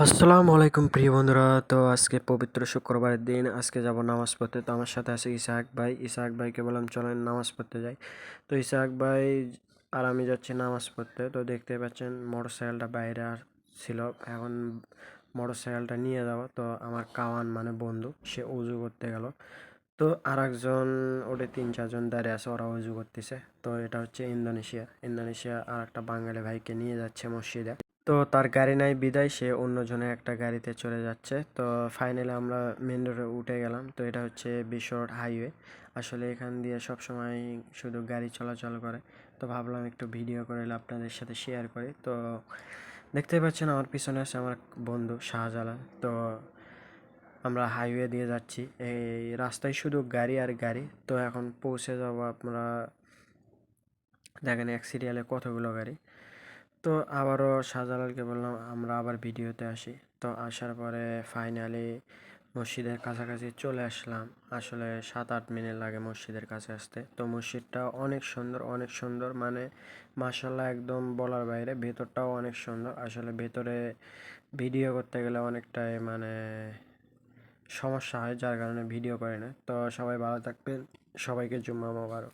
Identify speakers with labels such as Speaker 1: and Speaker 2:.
Speaker 1: আসসালামু আলাইকুম প্রিয় বন্ধুরা। তো আজকে পবিত্র শুক্রবারের দিন, আজকে যাব নামাজ পড়তে। তো আমার সাথে আছে ইসাহাক ভাইকে বললাম চলেন নামাজ পড়তে যাই। তো ইসাহাক ভাই আর আমি যাচ্ছি নামাজ পড়তে। তো দেখতে পাচ্ছেন মোটরসাইকেলটা বাইরে ছিল, এখন মোটরসাইকেলটা নিয়ে যাব। তো আমার কাওয়ান মানে বন্ধু, সে উজু করতে গেল। তো আর একজন, ওটা 3-4 জন দাঁড়িয়ে আছে, ওরা উজু করতেছে। তো এটা হচ্ছে ইন্দোনেশিয়া আর একটা বাঙালি ভাইকে নিয়ে যাচ্ছে মসজিদে। তো তার গাড়ি নাই বিদায় সে অন্যজনের একটা গাড়িতে চলে যাচ্ছে। তো ফাইনালি আমরা মেন রোডে উঠে গেলাম। তো এটা হচ্ছে বিশ্ব রোড হাইওয়ে। আসলে এখান দিয়ে সব সময় শুধু গাড়ি চলাচল করে। তো ভাবলাম একটু ভিডিও করে আপনাদের সাথে শেয়ার করি। তো দেখতেই পাচ্ছেন আমার পিছনে আছে আমার বন্ধু শাহজালাল। তো আমরা হাইওয়ে দিয়ে যাচ্ছি, এই রাস্তায় শুধু গাড়ি আর গাড়ি। তো এখন পৌঁছে যাব, আপনারা দেখেন এক সিরিয়ালে কতগুলো গাড়ি। তো আবারও শাহজালালকে বললাম আমরা আবার ভিডিওতে আসি। তো আসার পরে ফাইনালি মসজিদের কাছাকাছি চলে আসলাম। আসলে 7-8 মিনিট লাগে মসজিদের কাছে আসতে। তো মসজিদটা অনেক সুন্দর, মানে মাশাল্লাহ, একদম বলার বাইরে। ভেতরটাও অনেক সুন্দর। আসলে ভেতরে ভিডিও করতে গেলে অনেকটাই মানে সমস্যা হয়, যার কারণে ভিডিও করে না। তো সবাই ভালো থাকবেন, সবাইকে জুম্মা মোবারক।